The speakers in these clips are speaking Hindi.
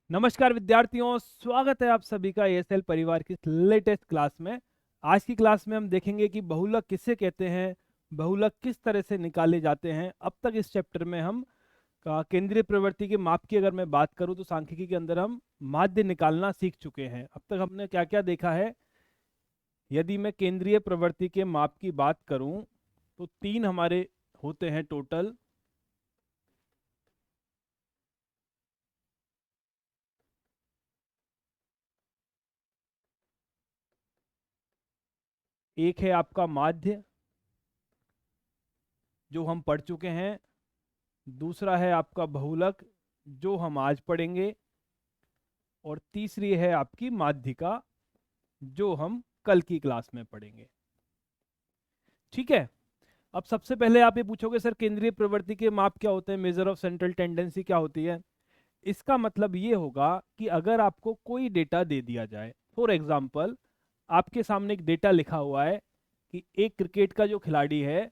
नमस्कार विद्यार्थियों, स्वागत है आप सभी का एएसएल परिवार की लेटेस्ट क्लास में। आज की क्लास में हम देखेंगे कि बहुलक किसे कहते हैं, बहुलक किस तरह से निकाले जाते हैं। अब तक इस चैप्टर में हम केंद्रीय प्रवृत्ति के माप की अगर मैं बात करूं तो सांख्यिकी के अंदर हम माध्य निकालना सीख चुके हैं। अब तक हमने क्या क्या देखा है। यदि मैं केंद्रीय प्रवृत्ति के माप की बात करूं तो तीन हमारे होते हैं टोटल। एक है आपका माध्य जो हम पढ़ चुके हैं, दूसरा है आपका बहुलक जो हम आज पढ़ेंगे, और तीसरी है आपकी माध्यिका जो हम कल की क्लास में पढ़ेंगे। ठीक है। अब सबसे पहले आप ये पूछोगे सर केंद्रीय प्रवृत्ति के माप क्या होते हैं, मेजर ऑफ सेंट्रल टेंडेंसी क्या होती है। इसका मतलब ये होगा कि अगर आपको कोई डेटा दे दिया जाए, फॉर एग्जाम्पल आपके सामने एक डेटा लिखा हुआ है कि एक क्रिकेट का जो खिलाड़ी है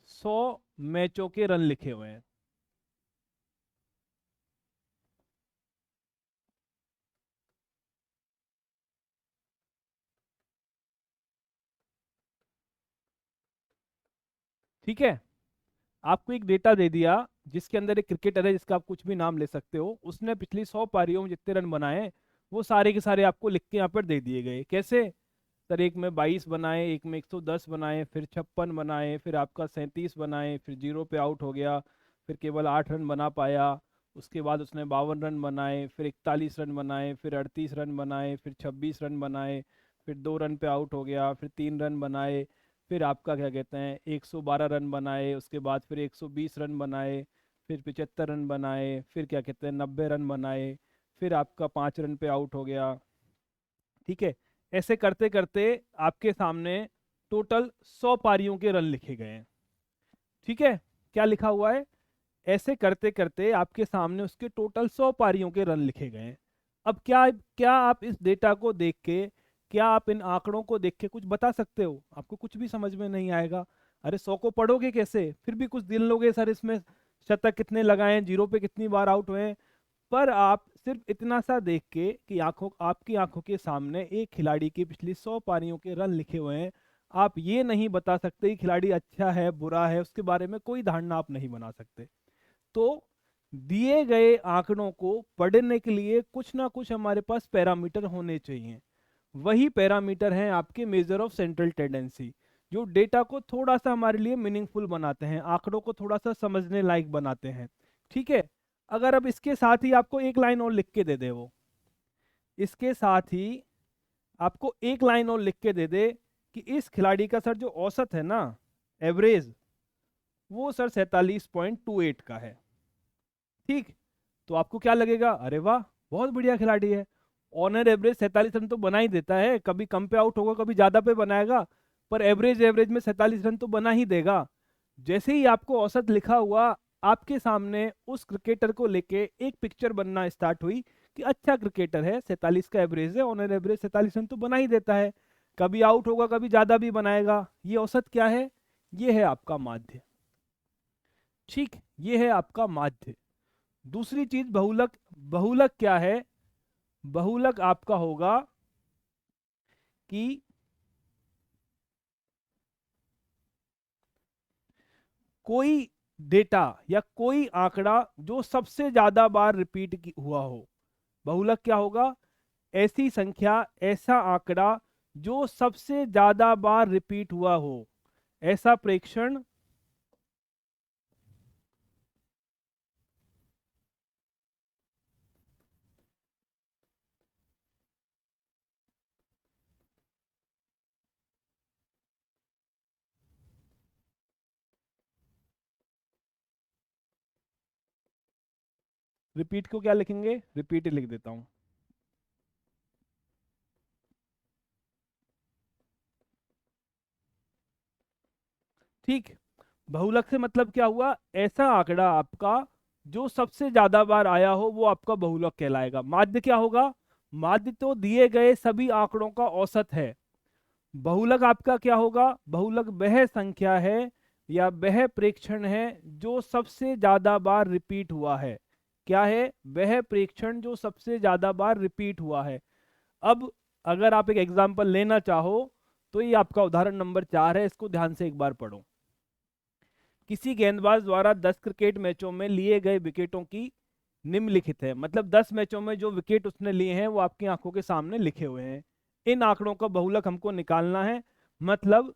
100 मैचों के रन लिखे हुए हैं। ठीक है। आपको एक डेटा दे दिया जिसके अंदर एक क्रिकेटर है जिसका आप कुछ भी नाम ले सकते हो, उसने पिछली 100 पारियों में जितने रन बनाए वो सारे के सारे आपको लिख के यहाँ पर दे दिए गए। कैसे सर, एक में 22 बनाए, एक में 110 बनाए, फिर 56 बनाए, फिर आपका 37 बनाए, फिर जीरो पे आउट हो गया, फिर केवल 8 रन बना पाया। उसके बाद उसने 52 रन बनाए, फिर 41 रन बनाए, फिर 38 रन बनाए, फिर 26 रन बनाए, फिर 2 रन पे आउट हो गया, फिर 3 रन बनाए, फिर आपका क्या कहते हैं 112 रन बनाए, उसके बाद फिर 120 रन बनाए, फिर 75 रन बनाए, फिर क्या कहते हैं 90 रन बनाए, फिर आपका 5 रन पे आउट हो गया। ठीक है। ऐसे करते करते आपके सामने टोटल 100 पारियों के रन लिखे गए हैं। ठीक है। क्या लिखा हुआ है, ऐसे करते करते आपके सामने उसके टोटल 100 पारियों के रन लिखे गए हैं। अब क्या क्या आप इस डेटा को देख के, क्या आप इन आंकड़ों को देख के कुछ बता सकते हो? आपको कुछ भी समझ में नहीं आएगा। अरे 100 को पढ़ोगे कैसे, फिर भी कुछ दिन लोगे सर इसमें शतक कितने लगाए, जीरो पे कितनी बार आउट हुए हैं। पर आप सिर्फ इतना सा देख के कि आपकी आंखों के सामने एक खिलाड़ी की पिछली 100 पारियों के रन लिखे हुए हैं, आप ये नहीं बता सकते कि खिलाड़ी अच्छा है बुरा है, उसके बारे में कोई धारणा आप नहीं बना सकते। तो दिए गए आंकड़ों को पढ़ने के लिए कुछ ना कुछ हमारे पास पैरामीटर होने चाहिए। वही पैरामीटर हैं आपके मेजर ऑफ सेंट्रल टेंडेंसी, जो डेटा को थोड़ा सा हमारे लिए मीनिंगफुल बनाते हैं, आंकड़ों को थोड़ा सा समझने लायक बनाते हैं। ठीक है। अगर अब इसके साथ ही आपको एक लाइन और लिख के दे दे, वो इसके साथ ही आपको एक लाइन और लिख के दे दे कि इस खिलाड़ी का सर जो औसत है ना, एवरेज, वो सर 47.28 का है। ठीक। तो आपको क्या लगेगा, अरे वाह बहुत बढ़िया खिलाड़ी है, ऑनर एवरेज 47 रन तो बना ही देता है, कभी कम पे आउट होगा कभी ज्यादा पे बनाएगा, पर एवरेज एवरेज में 47 रन तो बना ही देगा। जैसे ही आपको औसत लिखा हुआ, आपके सामने उस क्रिकेटर को लेके एक पिक्चर बनना स्टार्ट हुई कि अच्छा क्रिकेटर है, 47 का एवरेज है, ऑनर एवरेज 47 रन तो बना ही देता है, कभी आउट होगा कभी ज्यादा भी बनाएगा। ये औसत क्या है, ये है आपका माध्य। ठीक, ये है आपका माध्य। दूसरी चीज बहुलक। बहुलक क्या है, बहुलक आपका होगा कि कोई डेटा या कोई आंकड़ा जो सबसे ज्यादा बार रिपीट हुआ हो। बहुलक क्या होगा, ऐसी संख्या, ऐसा आंकड़ा जो सबसे ज्यादा बार रिपीट हुआ हो, ऐसा प्रेक्षण रिपीट को क्या लिखेंगे, रिपीट लिख देता हूं। ठीक। बहुलक से मतलब क्या हुआ, ऐसा आंकड़ा आपका जो सबसे ज्यादा बार आया हो वो आपका बहुलक कहलाएगा। माध्य क्या होगा, माध्य तो दिए गए सभी आंकड़ों का औसत है। बहुलक आपका क्या होगा, बहुलक वह संख्या है या वह प्रेक्षण है जो सबसे ज्यादा बार रिपीट हुआ है। क्या है? वह प्रेक्षण जो सबसे ज्यादा बार रिपीट हुआ है। अब अगर आप एक एग्जाम्पल लेना चाहो तो ये आपका उदाहरण नंबर 4 है, इसको ध्यान से एक बार पढ़ो। किसी गेंदबाज द्वारा 10 क्रिकेट मैचों में लिए गए विकेटों की निम्नलिखित है, मतलब 10 मैचों में जो विकेट उसने लिए हैं वो आपकी आंखों के सामने लिखे हुए हैं। इन आंकड़ों का बहुलक हमको निकालना है, मतलब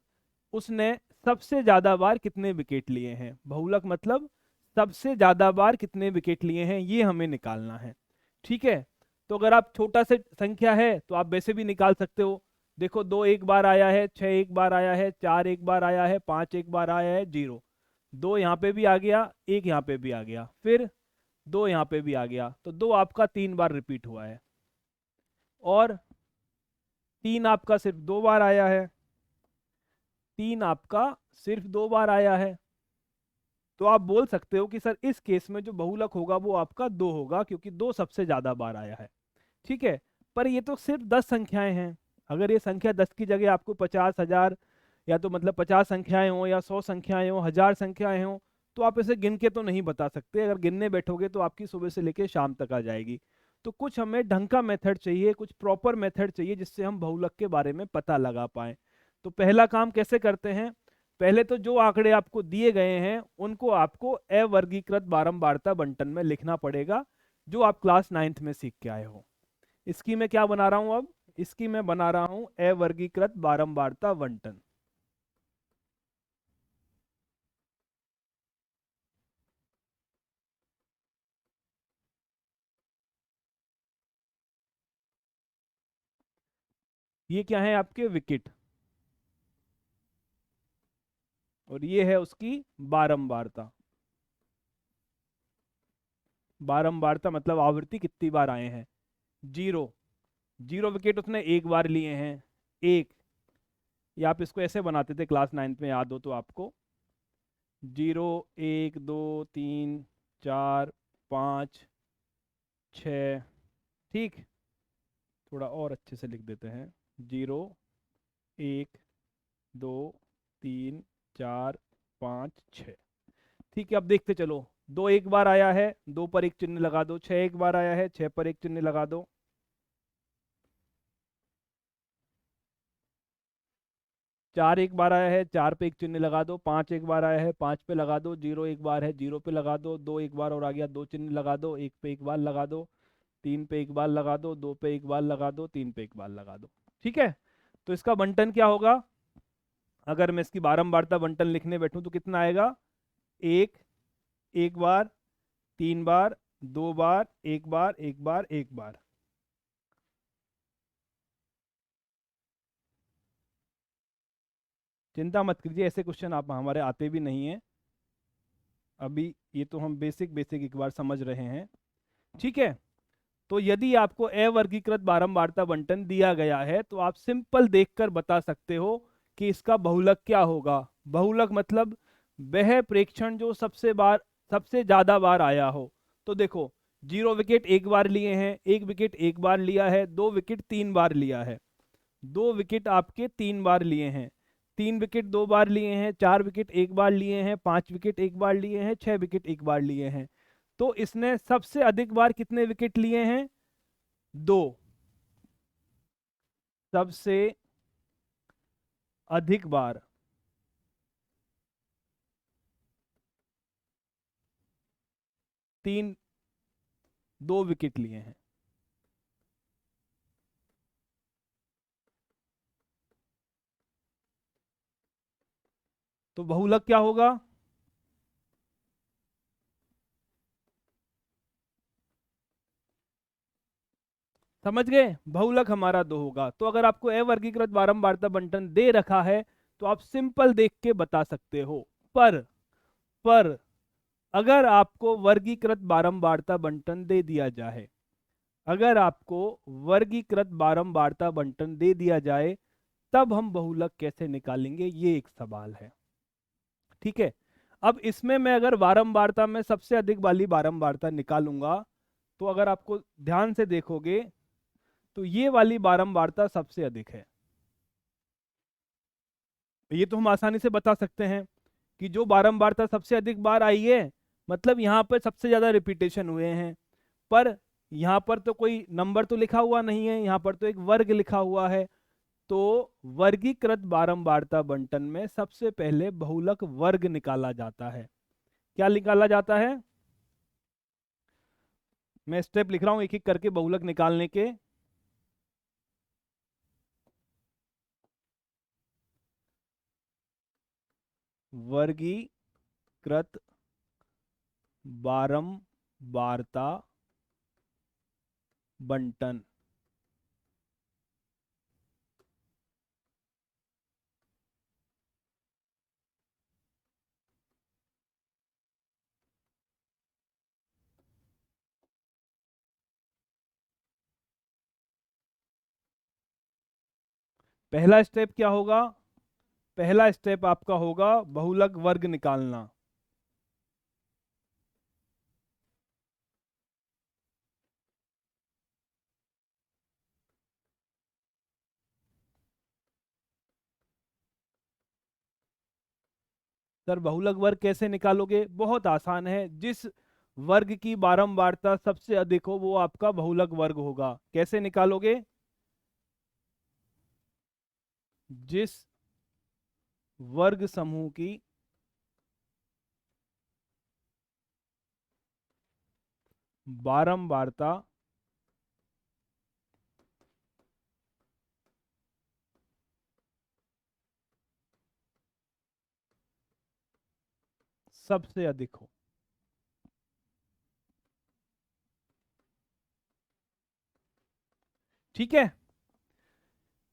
उसने सबसे ज्यादा बार कितने विकेट लिए हैं। बहुलक मतलब सबसे ज्यादा बार कितने विकेट लिए हैं, ये हमें निकालना है। ठीक है, तो अगर आप छोटा से संख्या है तो आप वैसे भी निकाल सकते हो। देखो, 2 एक बार आया है, 6 एक बार आया है, 4 एक बार आया है, 5 एक बार आया है, 0। 2 यहाँ पे भी आ गया, 1 यहाँ पे भी आ गया, फिर 2 यहाँ पे भी आ गया, तो 2 आपका 3 बार रिपीट हुआ है। और 3 आपका सिर्फ 2 बार आया है। 3 आपका सिर्फ 2 बार आया है। तो आप बोल सकते हो कि सर इस केस में जो बहुलक होगा वो आपका 2 होगा, क्योंकि 2 सबसे ज्यादा बार आया है। ठीक है, पर ये तो सिर्फ 10 संख्याएं हैं। अगर ये संख्या 10 की जगह आपको 50,000 या तो मतलब 50 संख्याएं हो या 100 संख्याएं हो, 1000 संख्याएं हो, तो आप इसे गिन के तो नहीं बता सकते। अगर गिनने बैठोगे तो आपकी सुबह से लेकर शाम तक आ जाएगी। तो कुछ हमें ढंग का मेथड चाहिए, कुछ प्रॉपर मेथड चाहिए जिससे हम बहुलक के बारे में पता लगा पाए। तो पहला काम कैसे करते हैं? पहले तो जो आंकड़े आपको दिए गए हैं उनको आपको अवर्गीकृत बारंबारता बंटन में लिखना पड़ेगा, जो आप क्लास 9th में सीख के आए हो। इसकी मैं क्या बना रहा हूं अब? इसकी मैं बना रहा हूं अवर्गीकृत बारंबारता बंटन। ये क्या है? आपके विकेट। और ये है उसकी बारंबारता। बारंबारता मतलब आवृत्ति कितनी बार आए हैं। 0। 0 विकेट उसने एक बार लिए हैं, एक। या आप इसको ऐसे बनाते थे, क्लास 9th में याद हो तो आपको, 0 1 2 3 4 5 6। ठीक, थोड़ा और अच्छे से लिख देते हैं। 0 1 2 3 4 5 6। ठीक है, अब देखते चलो। 2 एक बार आया है, 2 पर एक चिन्ह लगा दो। 6 एक बार आया है, 6 पर एक चिन्ह लगा दो। 4 एक बार आया है, 4 पे एक चिन्ह लगा दो। 5 एक बार आया है, 5 पे लगा दो। 0 एक बार है, 0 पे लगा दो। 2 एक बार और आ गया, 2 चिन्ह लगा दो। 1 पे एक बार लगा दो। 3 पे एक बार लगा दो। 2 पे एक बार लगा दो। 3 पे एक बार लगा दो। ठीक है, तो इसका बंटन क्या होगा? अगर मैं इसकी बारंबारता बंटन लिखने बैठूं तो कितना आएगा? 1 एक बार, 3 बार, 2 बार, 1 बार, 1 बार, 1 बार। चिंता मत कीजिए, ऐसे क्वेश्चन आप हमारे आते भी नहीं है अभी। ये तो हम बेसिक बेसिक एक बार समझ रहे हैं। ठीक है, तो यदि आपको अवर्गीकृत बारंबारता बंटन दिया गया है तो आप सिंपल देखकर बता सकते हो कि इसका बहुलक क्या होगा। बहुलक मतलब वह प्रेक्षण जो सबसे ज्यादा बार आया हो। तो देखो, 0 विकेट एक बार लिए हैं, 1 विकेट एक बार लिया है, 2 विकेट 3 बार लिया है। 2 विकेट आपके 3 बार लिए हैं, 3 विकेट 2 बार लिए हैं, 4 विकेट एक बार लिए हैं, 5 विकेट एक बार लिए हैं, 6 विकेट एक बार लिए हैं। तो इसने सबसे अधिक बार कितने विकेट लिए हैं? 2। सबसे अधिक बार 3, 2 विकेट लिए हैं। तो बहुलक क्या होगा? समझ गए? बहुलक हमारा 2 होगा। तो अगर आपको अवर्गीकृत बारंबारता बंटन दे रखा है तो आप सिंपल देख के बता सकते हो। पर पर अगर आपको वर्गीकृत बारंबारता बंटन दे दिया जाए, अगर आपको वर्गीकृत बारंबारता बंटन दे दिया जाए, तब हम बहुलक कैसे निकालेंगे, ये एक सवाल है। ठीक है, अब इसमें मैं अगर बारंबारता में सबसे अधिक वाली बारंबारता निकालूंगा, तो अगर आपको ध्यान से देखोगे तो ये वाली बारंबारता सबसे अधिक है। ये तो हम आसानी से बता सकते हैं। कि जो बारंबारता सबसे अधिक बार आई है, मतलब यहाँ पर सबसे ज्यादा रिपीटेशन हुए हैं। पर यहाँ पर तो कोई नंबर तो लिखा हुआ नहीं है, यहाँ पर तो एक वर्ग लिखा हुआ है। तो वर्गीकृत बारंबारता बंटन में सबसे पहले बहुलक वर्ग निकाला जाता है। क्या निकाला जाता है? मैं स्टेप लिख रहा हूं एक एक करके बहुलक निकालने के। वर्गीकृत बारंबारता बंटन। पहला स्टेप क्या होगा? पहला स्टेप आपका होगा बहुलक वर्ग निकालना। सर बहुलक वर्ग कैसे निकालोगे? बहुत आसान है। जिस वर्ग की बारंबारता सबसे अधिक हो वो आपका बहुलक वर्ग होगा। कैसे निकालोगे? जिस वर्ग समूह की बारंबारता सबसे अधिक हो। ठीक है,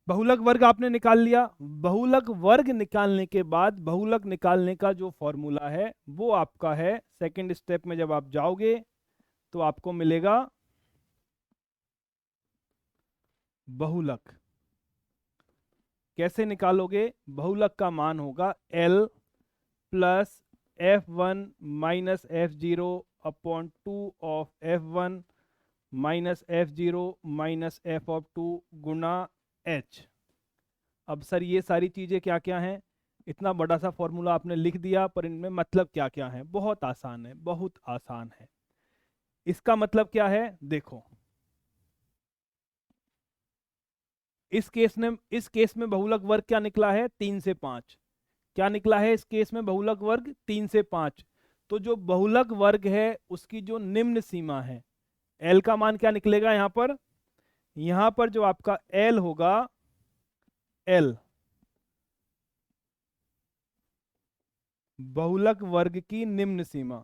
बहुलक वर्ग आपने निकाल लिया। बहुलक वर्ग निकालने के बाद बहुलक निकालने का जो फॉर्मूला है वो आपका है, सेकंड स्टेप में जब आप जाओगे तो आपको मिलेगा बहुलक। कैसे निकालोगे? बहुलक का मान होगा L plus F1 minus F0 upon 2 of F1 minus F0 minus F of 2 Guna H। अब सर ये सारी चीजें क्या क्या हैं? इतना बड़ा सा फॉर्मूला आपने लिख दिया, पर इनमें मतलब क्या क्या है? बहुत आसान है, बहुत आसान है। इसका मतलब क्या है देखो। इस केस में बहुलक वर्ग क्या निकला है? 3 से 5। क्या निकला है इस केस में? बहुलक वर्ग 3 से 5। तो जो बहुलक वर्ग है उसकी जो निम्न सीमा है, एल का मान क्या निकलेगा यहां पर? यहां पर जो आपका एल होगा, एल बहुलक वर्ग की निम्न सीमा।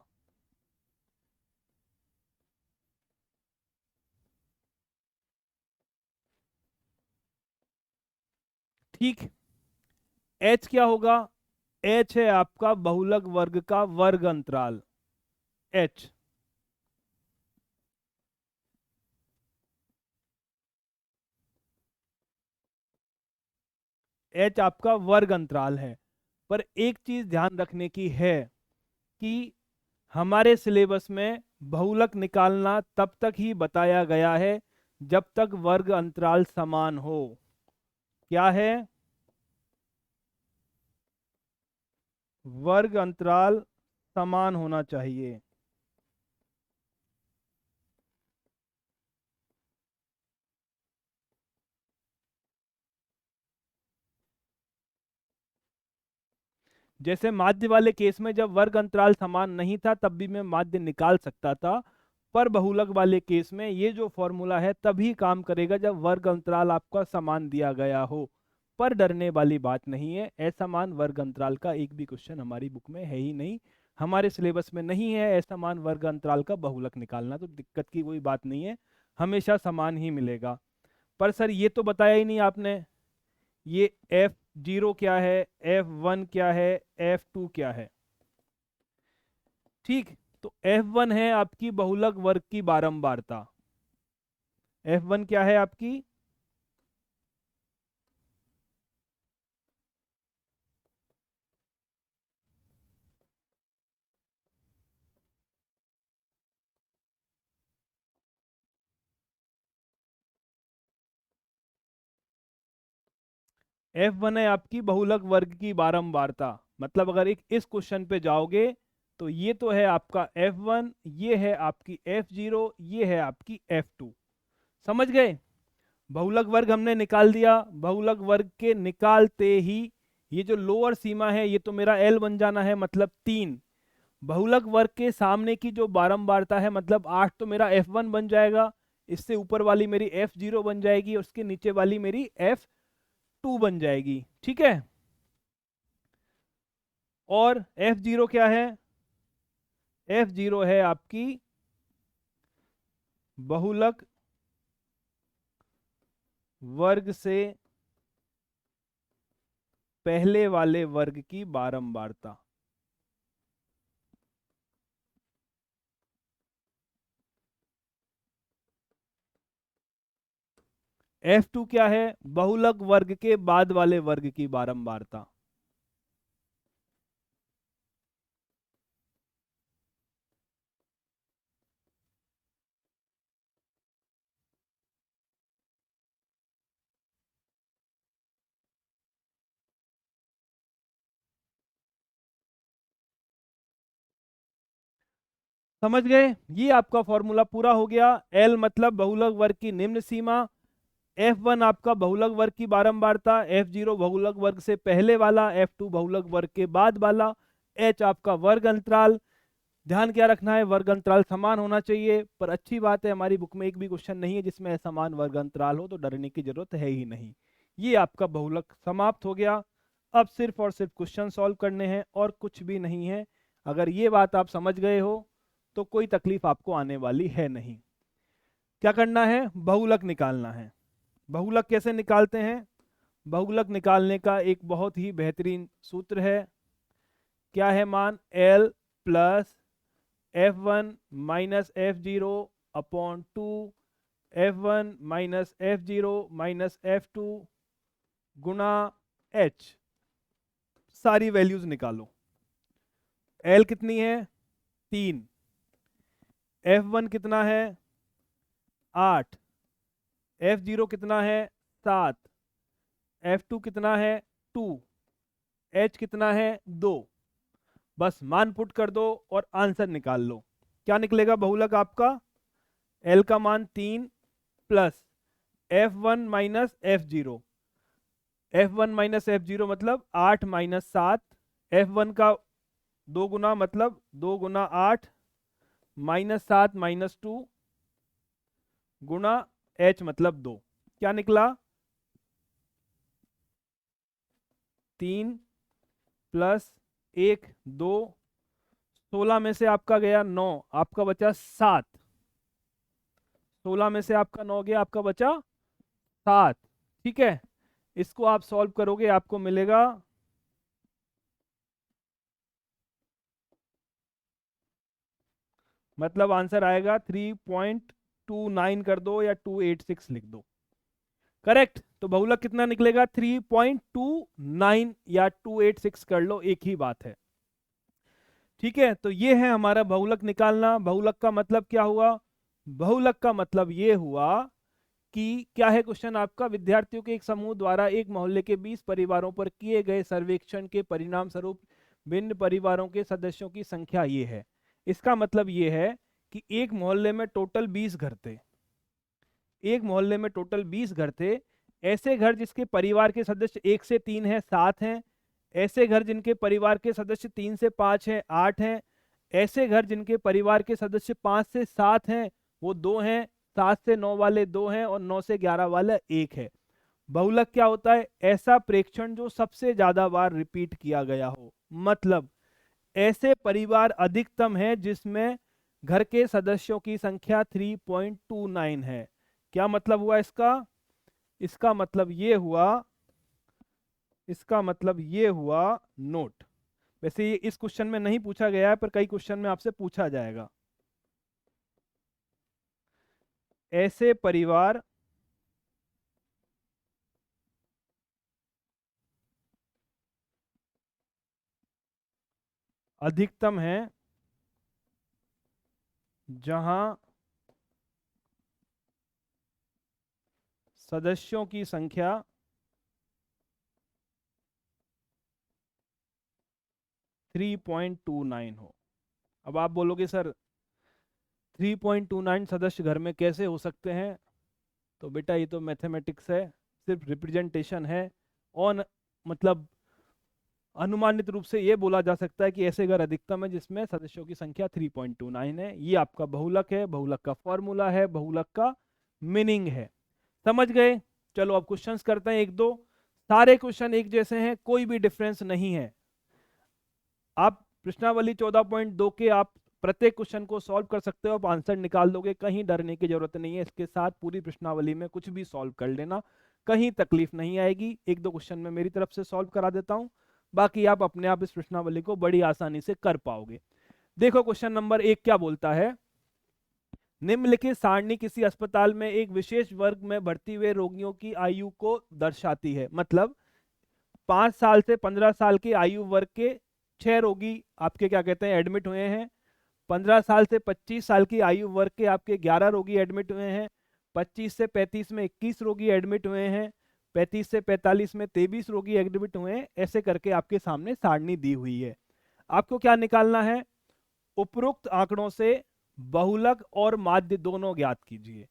ठीक। एच क्या होगा? एच है आपका बहुलक वर्ग का वर्ग अंतराल, एच। एच आपका वर्ग अंतराल है। पर एक चीज ध्यान रखने की है कि हमारे सिलेबस में बहुलक निकालना तब तक ही बताया गया है जब तक वर्ग अंतराल समान हो। क्या है? वर्ग अंतराल समान होना चाहिए। जैसे माध्य वाले केस में जब वर्ग अंतराल समान नहीं था तब भी मैं माध्य निकाल सकता था, पर बहुलक वाले केस में ये जो फॉर्मूला है तभी काम करेगा जब वर्ग अंतराल आपका समान दिया गया हो। पर डरने वाली बात नहीं है, असमान वर्ग अंतराल का एक भी क्वेश्चन हमारी बुक में है ही नहीं, हमारे सिलेबस में नहीं है असमान वर्ग अंतराल का बहुलक निकालना। तो दिक्कत की कोई बात नहीं है, हमेशा समान ही मिलेगा। पर सर ये तो बताया ही नहीं आपने, ये F0 क्या है, F1 क्या है, F2 क्या है? ठीक। तो F1 है आपकी बहुलक वर्ग की बारंबारता। F1 क्या है आपकी? F1 है आपकी बहुलक वर्ग की बारंबारता, मतलब अगर एक इस क्वेश्चन पे जाओगे तो ये तो है आपका F1, ये है आपकी F0, ये है आपकी F2। समझ गए? बहुलक वर्ग हमने निकाल दिया। बहुलक वर्ग के निकालते ही ये जो लोअर सीमा है ये तो मेरा L बन जाना है, मतलब 3। बहुलक वर्ग के सामने की जो बारंबारता है मतलब 8, तो मेरा F1 बन जाएगा। इससे ऊपर वाली मेरी F0 बन जाएगी, और उसके नीचे वाली मेरी F2 बन जाएगी। ठीक है। और F0 क्या है? F0 है आपकी बहुलक वर्ग से पहले वाले वर्ग की बारंबारता। F2 क्या है? बहुलक वर्ग के बाद वाले वर्ग की बारंबारता। समझ गए? ये आपका फॉर्मूला पूरा हो गया। L मतलब बहुलक वर्ग की निम्न सीमा, F1 आपका बहुलक वर्ग की बारंबारता, F0 बहुलक वर्ग से पहले वाला, F2 बहुलक वर्ग के बाद वाला, H आपका वर्ग अंतराल। ध्यान क्या रखना है? वर्ग अंतराल समान होना चाहिए। पर अच्छी बात है हमारी बुक में एक भी क्वेश्चन नहीं है जिसमें समान वर्ग अंतराल हो, तो डरने की जरूरत है ही नहीं। ये आपका बहुलक समाप्त हो गया। अब सिर्फ और सिर्फ क्वेश्चन सॉल्व करने हैं और कुछ भी नहीं है। अगर ये बात आप समझ गए हो तो कोई तकलीफ आपको आने वाली है नहीं। क्या करना है? बहुलक निकालना है। बहुलक कैसे निकालते हैं? बहुलक निकालने का एक बहुत ही बेहतरीन सूत्र है। क्या है मान? L plus F1 minus F0 upon 2, F1 minus F0 minus F2 गुना H। सारी वैल्यूज निकालो। L कितनी है? 3। F1 कितना है? 8। F0 कितना है? 7। F2 कितना है? 2। H कितना है? 2। बस मान पुट कर दो और आंसर निकाल लो। क्या निकलेगा बहुलक आपका? L का मान 3 plus F1 minus F0। F1 minus F0 मतलब 8 माइनस 7। F1 का 2 गुना मतलब 2 गुना 8 माइनस 7 माइनस 2 गुना H मतलब 2। क्या निकला? 3 प्लस 1 2। 16 में से आपका गया 9, आपका बचा 7। 16 में से आपका 9 गया, आपका बचा 7। ठीक है। इसको आप सॉल्व करोगे, आपको मिलेगा मतलब आंसर आएगा 3.29 कर दो या 286 लिख दो। करेक्ट। तो बहुलक कितना निकलेगा? 3.29 या 286 कर लो, एक ही बात है। ठीक है। तो ये है हमारा बहुलक निकालना। बहुलक का मतलब क्या हुआ? बहुलक का मतलब ये हुआ कि क्या है क्वेश्चन आपका? विद्यार्थियों के एक समूह द्वारा एक मोहल्ले के 20 परिवारों पर किए गए सर्वेक्षण के परिणाम स्वरूप भिन्न परिवारों के सदस्यों की संख्या ये है। इसका मतलब ये है कि एक मोहल्ले में टोटल 20 घर थे। एक मोहल्ले में टोटल 20 घर थे। ऐसे घर जिसके परिवार के सदस्य 1 से 3 हैं, 7 हैं। ऐसे घर जिनके परिवार के सदस्य 3 से 5 हैं, 8 हैं। ऐसे घर जिनके परिवार के सदस्य 5 से 7 हैं, वो 2 हैं। 7 से 9 वाले 2 हैं, और 9 से 11 वाला 1 है। बहुलक क्या होता है? ऐसा प्रेक्षण जो सबसे ज्यादा बार रिपीट किया गया हो। मतलब ऐसे परिवार अधिकतम है जिसमें घर के सदस्यों की संख्या 3.29 है। क्या मतलब हुआ इसका? इसका मतलब ये हुआ, इसका मतलब ये हुआ नोट। वैसे ये इस क्वेश्चन में नहीं पूछा गया है, पर कई क्वेश्चन में आपसे पूछा जाएगा। ऐसे परिवार अधिकतम है जहां सदस्यों की संख्या 3.29 हो। अब आप बोलोगे सर 3.29 सदस्य घर में कैसे हो सकते हैं? तो बेटा ये तो मैथमेटिक्स है, सिर्फ रिप्रेजेंटेशन है। और मतलब अनुमानित रूप से ये बोला जा सकता है कि ऐसे घर अधिकतम है जिसमें सदस्यों की संख्या 3.29 है। ये आपका बहुलक है, बहुलक का फॉर्मूला है, बहुलक का मीनिंग है। समझ गए? चलो अब क्वेश्चंस करते हैं एक दो। सारे क्वेश्चन एक जैसे हैं, कोई भी डिफरेंस नहीं है। आप प्रश्नावली 14.2 के आप प्रत्येक क्वेश्चन को सॉल्व कर सकते हो, आप आंसर निकाल दोगे, कहीं डरने की जरूरत नहीं है। इसके साथ पूरी प्रश्नावली में कुछ भी सॉल्व कर लेना, कहीं तकलीफ नहीं आएगी। एक दो क्वेश्चन में मेरी तरफ से सॉल्व करा देता हूं, बाकी आप अपने आप इस प्रश्नावली को बड़ी आसानी से कर पाओगे। देखो क्वेश्चन नंबर 1 क्या बोलता है। निम्नलिखित सारणी किसी अस्पताल में एक विशेष वर्ग में भर्ती हुए रोगियों की आयु को दर्शाती है। मतलब 5 साल से 15 साल की आयु वर्ग के 6 रोगी आपके क्या कहते हैं एडमिट हुए हैं। 15 साल से 25 साल की आयु वर्ग के आपके 11 रोगी एडमिट हुए हैं। 25 से 35 में 21 रोगी एडमिट हुए हैं। 35 से 45 में 23 रोगी एडमिट हुए हैं। ऐसे करके आपके सामने सारणी दी हुई है। आपको क्या निकालना है? उपरोक्त आंकड़ों से बहुलक और माध्य दोनों ज्ञात कीजिए।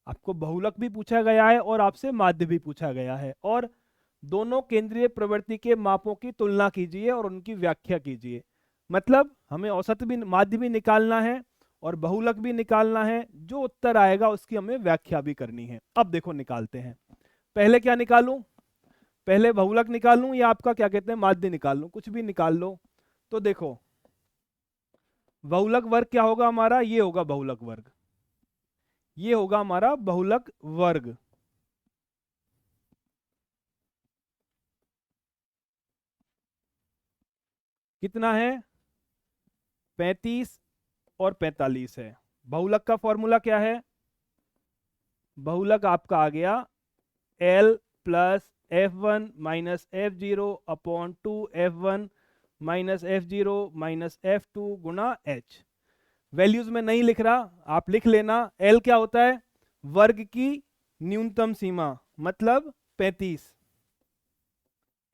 आपको बहुलक भी पूछा गया है और आपसे माध्य भी पूछा गया है, और दोनों केंद्रीय प्रवृत्ति के मापों की तुलना कीजिए और उनकी व्याख्या कीजिए। मतलब हमें औसत भी माध्य भी निकालना है और बहुलक भी निकालना है। जो उत्तर आएगा उसकी हमें व्याख्या भी करनी है। अब देखो निकालते हैं। पहले क्या निकालूं? पहले बहुलक निकालूं या आपका क्या कहते हैं माध्य निकाल लूं? कुछ भी निकाल लो। तो देखो बहुलक वर्ग क्या होगा हमारा? ये होगा बहुलक वर्ग, ये होगा हमारा बहुलक वर्ग। कितना है? 35 और 45 है। बहुलक का फॉर्मूला क्या है? बहुलक आपका आ गया L plus F1 minus F0 upon 2F1 minus F0 minus F2 गुना H। वैल्यूज में नहीं लिख रहा, आप लिख लेना। L क्या होता है? वर्ग की न्यूनतम सीमा, मतलब 35।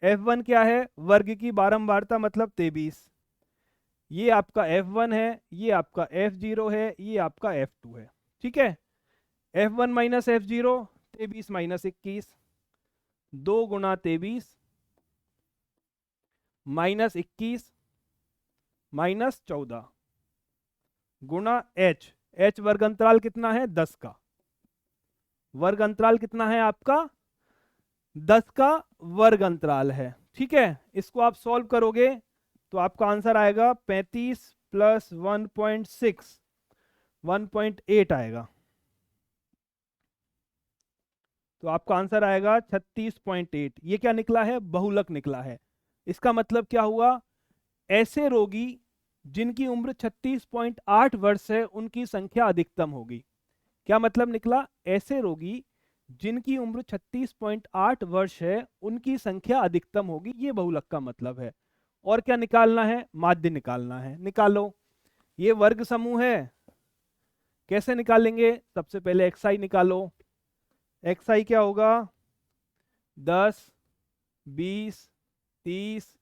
F1 क्या है? वर्ग की बारंबारता, मतलब 23। ये आपका F1 है, ये आपका F0 है, ये आपका F2 है। ठीक है। F1 माइनस F0 23 माइनस 21, 2 गुना 23 माइनस 21 माइनस 14 गुना H वर्ग अंतराल कितना है? 10 का। वर्ग अंतराल कितना है आपका? 10 का वर्ग अंतराल है। ठीक है। इसको आप सॉल्व करोगे तो आपका आंसर आएगा 35 प्लस 1.6 1.8 आएगा। तो आपका आंसर आएगा 36.8। ये क्या निकला है? बहुलक निकला है। इसका मतलब क्या हुआ? ऐसे रोगी जिनकी उम्र 36.8 वर्ष है उनकी संख्या अधिकतम होगी। क्या मतलब निकला? ऐसे रोगी जिनकी उम्र 36.8 वर्ष है उनकी संख्या अधिकतम होगी, ये बहुलक का मतलब है। और क्या निकालना है? माध्य निकालना है। निकालो। ये वर्ग समूह है, कैसे निकालेंगे? सबसे पहले xi निकालो। xi क्या होगा? 10, 20, 30,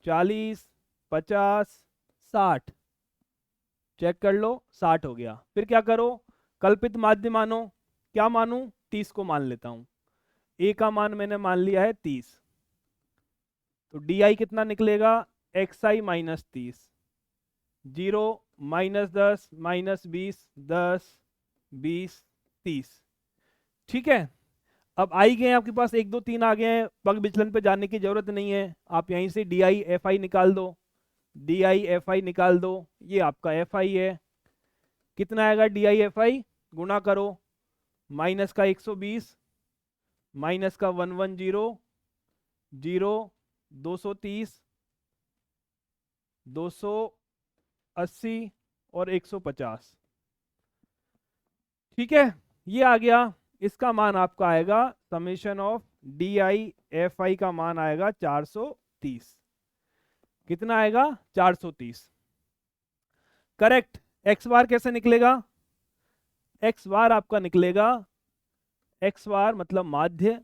40, 50, 60। चेक कर लो, 60 हो गया। फिर क्या करो? कल्पित माध्य मानो। क्या मानूं? 30 को मान लेता हूं। ए का मान मैंने मान लिया है 30। तो डी आई कितना निकलेगा? xi minus 30। 0 minus 10 minus 20 10 20 30। ठीक है। अब आई गए आपके पास, 1 2 3 आ गए हैं, पग विचलन पे जाने की जरूरत नहीं है। आप यहीं से डी आई एफ आई निकाल दो। डी आई एफ आई निकाल दो। ये आपका एफ आई है। कितना आएगा डी आई एफ आई? गुणा करो। माइनस का 120 माइनस का 110 0 230 280 और 150। ठीक है। ये आ गया। इसका मान आपका आएगा summation of D I F आई का मान आएगा 430। कितना आएगा? 430। करेक्ट। एक्स बार कैसे निकलेगा? एक्स बार आपका निकलेगा, एक्स बार मतलब माध्य।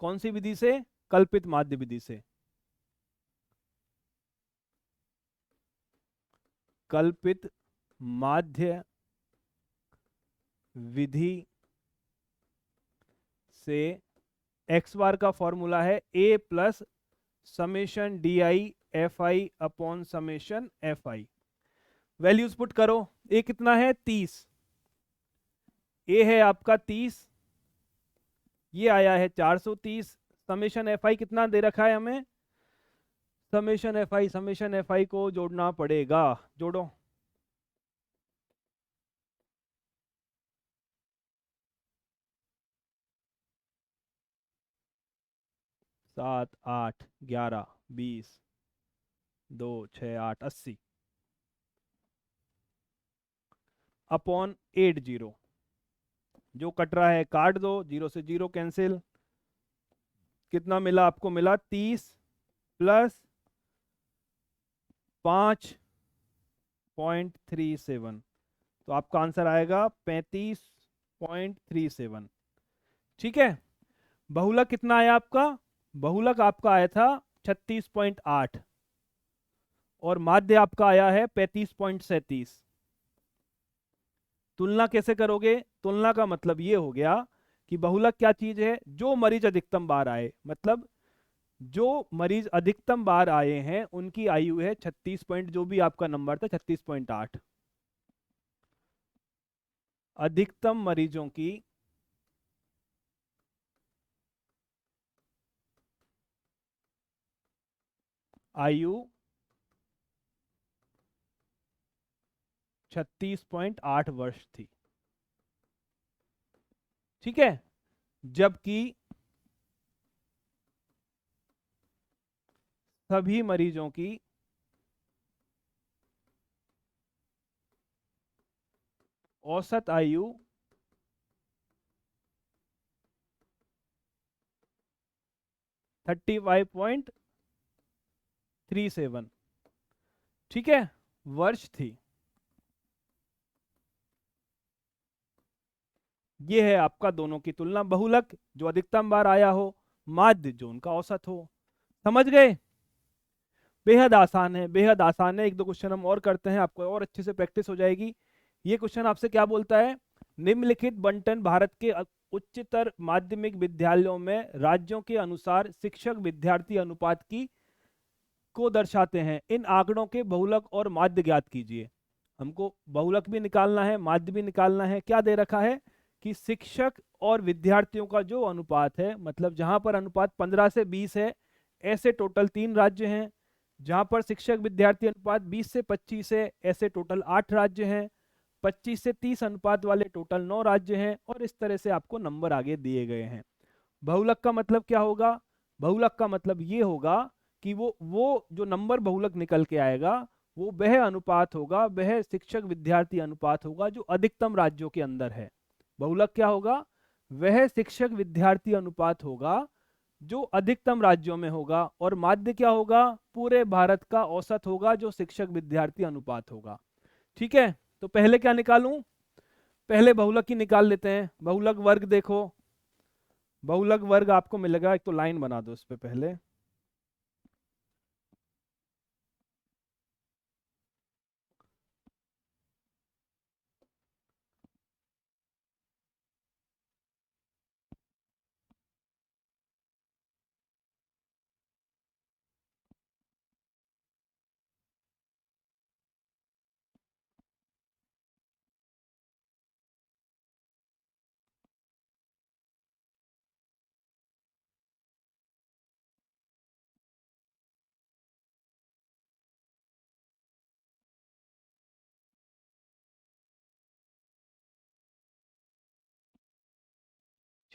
कौन सी विधि से? कल्पित माध्य विधि से। कल्पित माध्य विधि से एक्स बार का फॉर्मूला है A plus summation D I F I upon summation F I. Values put करो। ए कितना है 30, ए है आपका 30, ये आया है 430। समेशन एफ आई कितना दे रखा है हमें, समेशन एफ आई को जोड़ना पड़ेगा, जोड़ो। 7 8 11 20 2 6 8 80 अपॉन 80। जो कट रहा है काट दो, 0 से 0 कैंसिल। कितना मिला आपको, मिला 30 प्लस 5.37, तो आपका आंसर आएगा 35.37। ठीक है। बहुलक कितना आया आपका, बहुलक आपका आया था 36.8 और माध्य आपका आया है 35.37। तुलना कैसे करोगे, तुलना का मतलब ये हो गया कि बहुलक क्या चीज है, जो मरीज अधिकतम बार आए, मतलब जो मरीज अधिकतम बार आए हैं उनकी आयु है 36 पॉइंट, जो भी आपका नंबर था 36.8। अधिकतम मरीजों की आयु 36.8 वर्ष थी। ठीक है। जबकि सभी मरीजों की औसत आयु 35.37, ठीक है, वर्ष थी। ये है आपका दोनों की तुलना, बहुलक जो अधिकतम बार आया हो, माध्य जो उनका औसत हो। समझ गए। बेहद आसान है, बेहद आसान है। एक दो क्वेश्चन हम और करते हैं, आपको और अच्छे से प्रैक्टिस हो जाएगी। ये क्वेश्चन आपसे क्या बोलता है, निम्नलिखित बंटन भारत के उच्चतर माध्यमिक विद्यालयों में राज्यों के अनुसार शिक्षक विद्यार्थी अनुपात की को दर्शाते हैं। इन आंकड़ों के बहुलक और माध्य ज्ञात कीजिए। हमको बहुलक भी निकालना है, माध्य भी निकालना है। क्या दे रखा है कि शिक्षक और विद्यार्थियों का जो अनुपात है, मतलब जहां पर अनुपात 15 से 20 है, ऐसे टोटल 3 राज्य हैं। जहां पर शिक्षक विद्यार्थी अनुपात 20 से 25 है, ऐसे टोटल 8 राज्य हैं। 25 से 30 अनुपात वाले टोटल 9 राज्य हैं। और इस तरह से आपको नंबर आगे दिए गए हैं। बहुलक का मतलब क्या होगा, बहुलक का मतलब ये होगा कि वो जो नंबर बहुलक निकल के आएगा, वो वह अनुपात होगा, वह शिक्षक विद्यार्थी अनुपात होगा जो अधिकतम राज्यों के अंदर है। बहुलक क्या होगा, वह शिक्षक विद्यार्थी अनुपात होगा जो अधिकतम राज्यों में होगा। और माध्य क्या होगा, पूरे भारत का औसत होगा जो शिक्षक विद्यार्थी अनुपात होगा। ठीक है। तो पहले क्या निकालूं, पहले बहुलक की निकाल लेते हैं। बहुलक वर्ग देखो, बहुलक वर्ग आपको मिलेगा, एक तो लाइन बना दो इस पे पहले।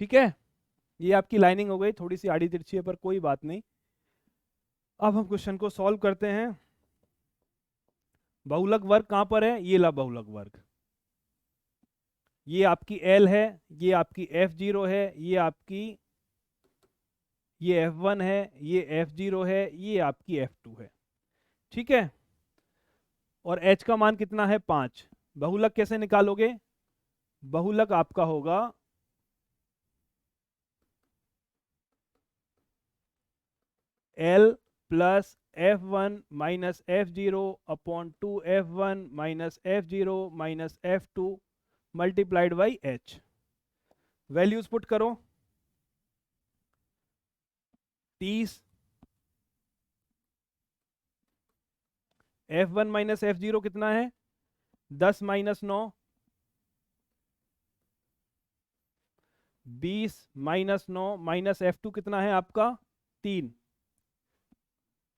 ठीक है, ये आपकी लाइनिंग हो गई, थोड़ी सी आड़ी तिरछी है पर कोई बात नहीं। अब हम क्वेश्चन को सॉल्व करते हैं। बहुलक वर्ग कहां पर है, ये ला बहुलक वर्ग। ये आपकी L है, ये आपकी F0 है, ये F1 है, ये F0 है, ये आपकी F2 है। ठीक है। और H का मान कितना है 5। बहुलक कैसे निकालोगे, बहुलक आपका होगा L plus F1 minus F0 upon 2F1 minus F0 minus F2 multiplied by H। Values put करो। 30 F1 माइनस F0 कितना है? 10 माइनस 9, 20 माइनस 9 माइनस F2 कितना है आपका? 3।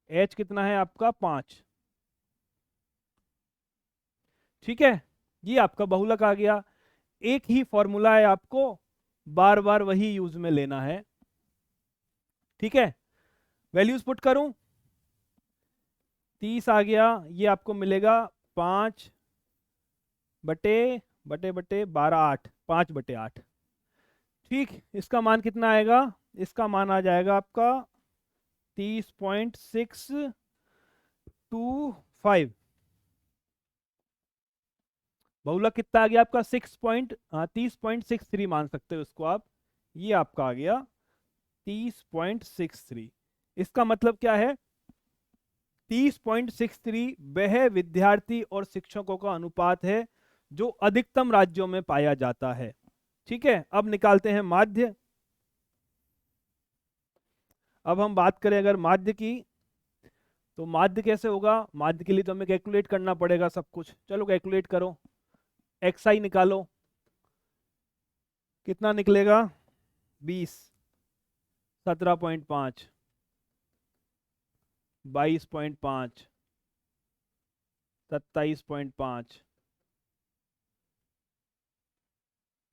H कितना है आपका? 5। ठीक है, ये आपका बहुलक आ गया। एक ही फॉर्मूला है, आपको बार बार वही यूज में लेना है। ठीक है, वैल्यूज पुट करूं। 30 आ गया, ये आपको मिलेगा 5 बटे बटे बटे 12 8, 5 बटे 8। ठीक, इसका मान कितना आएगा? इसका मान आ जाएगा आपका 30.625। बहुलक कितना आ गया आपका? 30.63 मान सकते हो इसको आप। ये आपका आ गया 30.63। इसका मतलब क्या है? 30.63 वह विद्यार्थी और शिक्षकों का अनुपात है जो अधिकतम राज्यों में पाया जाता है। ठीक है, अब निकालते हैं माध्य। अब हम बात करें अगर माध्य की, तो माध्य कैसे होगा? माध्य के लिए तो हमें कैलकुलेट करना पड़ेगा सब कुछ। चलो कैलकुलेट करो। XI निकालो, कितना निकलेगा? 20, 17.5, 22.5, 27.5,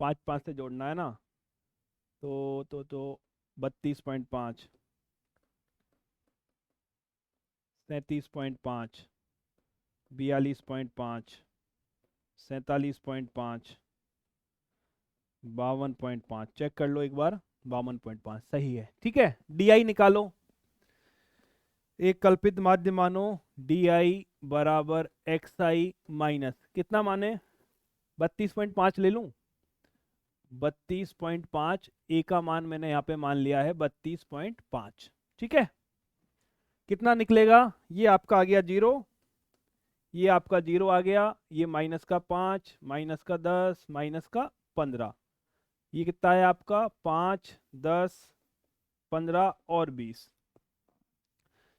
5 5 से जोड़ना है ना, तो 32.5, 37.5, 42.5, 47.5, 52.5। चेक कर लो एक बार, 52.5 सही है। ठीक है, DI निकालो। एक कल्पित माध्य मानो DI बराबर XI माइनस कितना माने? 32.5 ले लूं? 32.5, ए का मान मैंने यहाँ पे मान लिया है 32.5। ठीक है, कितना निकलेगा? ये आपका आ गया 0, ये आपका 0 आ गया, ये माइनस का 5, माइनस का 10, माइनस का 15। ये कितना है आपका? 5, 10, 15 और 20।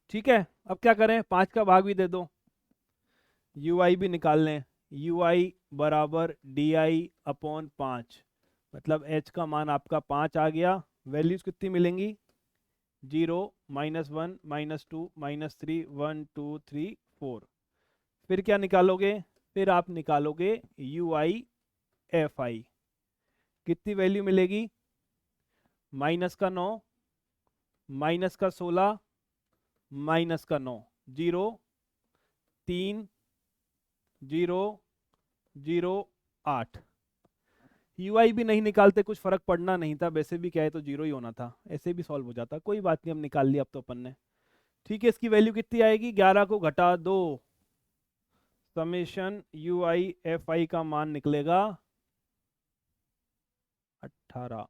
ठीक है, अब क्या करें? 5 का भाग भी दे दो, UI भी निकाल लें। UI बराबर DI अपॉन 5, मतलब H का मान आपका 5 आ गया। वैल्यूज कितनी मिलेंगी? 0, -1, -2, -3, 1 2 3 4। फिर क्या निकालोगे? फिर आप निकालोगे UI FI। कितनी वैल्यू मिलेगी? माइनस का 9, माइनस का 16, माइनस का 9, 0 3 0 0 8। UI भी नहीं निकालते, कुछ फर्क पड़ना नहीं था, वैसे भी क्या है तो 0 ही होना था, ऐसे भी सॉल्व हो जाता। कोई बात नहीं, हम निकाल लिया अब तो अपन ने। ठीक है, इसकी वैल्यू कितनी आएगी? 11 को घटा दो, समेशन UI FI का मान निकलेगा 18,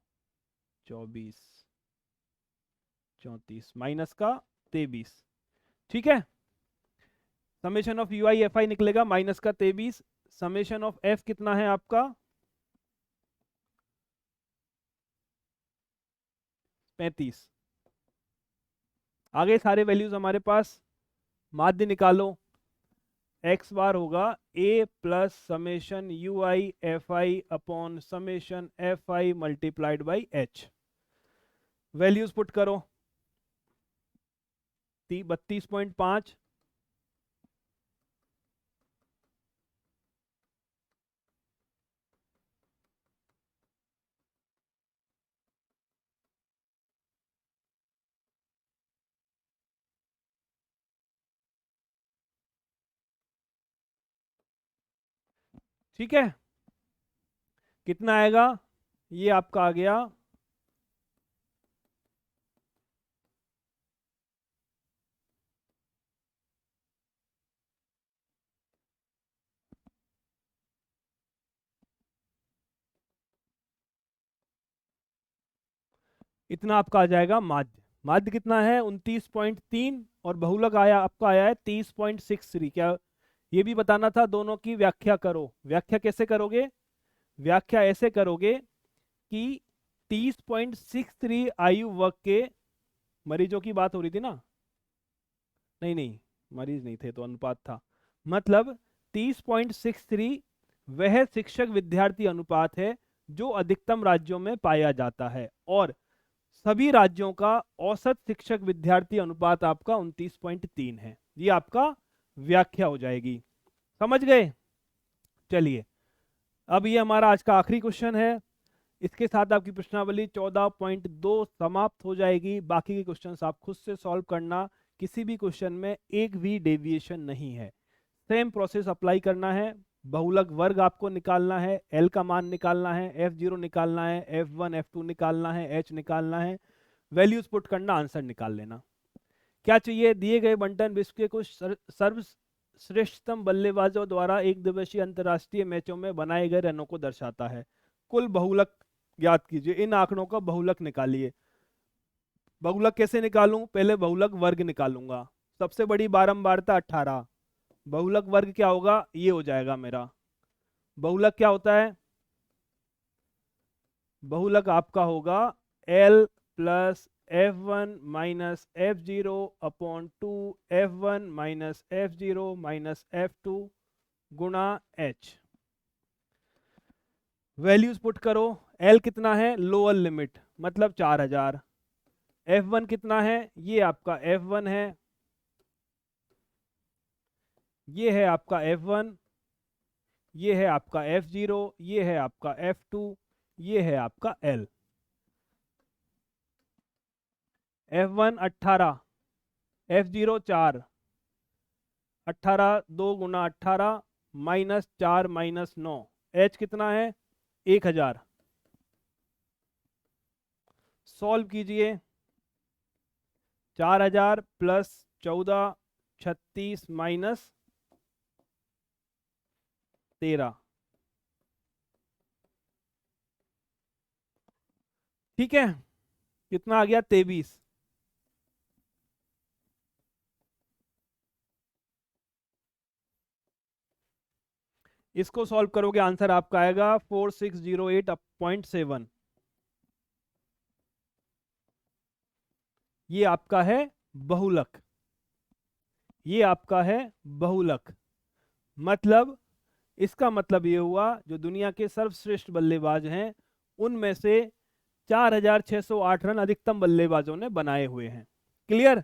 24, 34 माइनस का 23। ठीक है, समेशन ऑफ UI FI निकलेगा माइनस का 23। समेशन ऑफ F कितना है आपका? 35। आगे सारे वैल्यूज हमारे पास। माध्य निकालो। एक्स बार होगा A plus summation UI FI upon summation FI multiplied by H। Values put करो। 32.5, ठीक है, कितना आएगा? ये आपका आ गया इतना, आपका आ जाएगा माध्य। माध्य कितना है 29.3 और बहुलक आया आपका आया है 30.63। क्या ये भी बताना था? दोनों की व्याख्या करो। व्याख्या कैसे करोगे? व्याख्या ऐसे करोगे कि 30.63 आयु वर्ग के मरीजों की बात हो रही थी ना? नहीं नहीं, मरीज नहीं थे तो अनुपात था। मतलब 30.63 वह शिक्षक विद्यार्थी अनुपात है जो अधिकतम राज्यों में पाया जाता है, और सभी राज्यों का औसत शिक्षक विद्यार्थी अनुपात आपका 29.3 है। ये आपका व्याख्या हो जाएगी। समझ गए? चलिए, अब ये हमारा आज का आखिरी क्वेश्चन है। इसके साथ आपकी प्रश्नावली 14.2 समाप्त हो जाएगी। बाकी के क्वेश्चंस आप खुद से सॉल्व करना। किसी भी क्वेश्चन में एक भी डेविएशन नहीं है। सेम प्रोसेस अप्लाई करना है। बहुलक वर्ग आपको निकालना है, एल का मान निकालना है, F0 निकालना है, F1 F2 निकालना है, H निकालना है, वैल्यूज पुट करना, आंसर निकाल लेना। क्या चाहिए? दिए गए बंटन विश्व के कुछ सर्वश्रेष्ठतम बल्लेबाजों द्वारा एक दिवसीय अंतर्राष्ट्रीय मैचों में बनाए गए रनों को दर्शाता है। कुल बहुलक याद कीजिए। इन आंकड़ों का बहुलक निकालिए। बहुलक कैसे निकालूं? पहले बहुलक वर्ग निकालूंगा। सबसे बड़ी बारंबारता 18, बहुलक वर्ग क्या होगा? ये हो जाएगा मेरा। बहुलक क्या होता है? बहुलक आपका होगा L plus F1 minus F0 upon 2 F1 minus F0 minus F2 गुणा H। वैल्यूज पुट करो। L कितना है? लोअर लिमिट मतलब 4000। F1 कितना है? ये आपका F1 है, ये है आपका F1, ये है आपका F0, ये है आपका F2, ये है आपका L। F1 18, F0 4, 18 2 गुना 18 माइनस 4 माइनस 9, H कितना है? 1000। सॉल्व कीजिए। 4000 प्लस 14 36 माइनस 13, ठीक है। कितना आ गया? 23। इसको सॉल्व करोगे आंसर आपका आएगा 4608.7। ये आपका है बहुलक, ये आपका है बहुलक। मतलब इसका मतलब ये हुआ जो दुनिया के सर्वश्रेष्ठ बल्लेबाज हैं उनमें से 4608 रन अधिकतम बल्लेबाजों ने बनाए हुए हैं। क्लियर?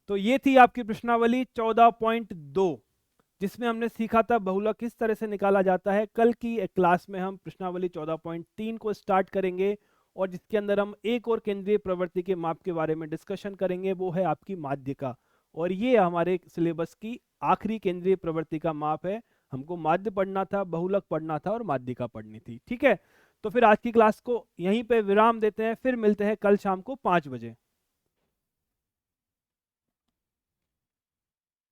तो ये थी आपकी प्रश्नावली 14.2 जिसमें हमने सीखा था बहुलक किस तरह से निकाला जाता है। कल की एक क्लास में हम प्रश्नावली 14.3 को स्टार्ट करेंगे और जिसके अंदर हम एक और केंद्रीय प्रवृत्ति के माप के बारे में डिस्कशन करेंगे, वो है आपकी माध्यिका। और ये हमारे सिलेबस की आखिरी केंद्रीय प्रवृत्ति का माप है। हमको माध्य पढ़ना था, बहुलक पढ़ना था और माध्यिका पढ़नी थी। ठीक है, तो फिर आज की क्लास को यहीं पे विराम देते हैं। फिर मिलते हैं कल शाम को 5 बजे।